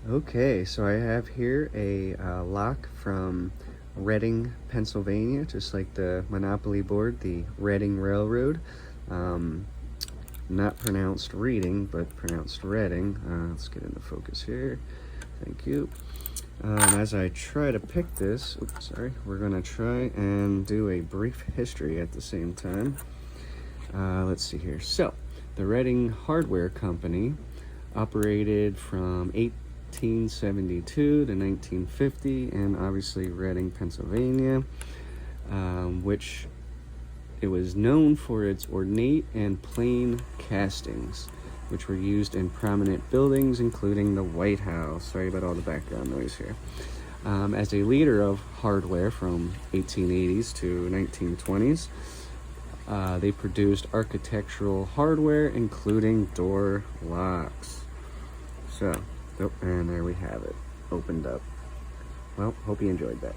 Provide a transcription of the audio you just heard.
Okay, so I have here a lock from Reading, Pennsylvania, just like the Monopoly board, the Reading Railroad. Um, Not pronounced reading, but pronounced Reading. Let's get into focus here. Thank you. As I try to pick this, we're gonna try and do a brief history at the same time. Let's see here. So, the Reading Hardware Company operated from 1872 to 1950, and obviously Reading, Pennsylvania, which it was known for its ornate and plain castings, which were used in prominent buildings, including the White House. Sorry about all the background noise here. As a leader of hardware from 1880s to 1920s, they produced architectural hardware, including door locks. So, and there we have it, opened up. Well, hope you enjoyed that.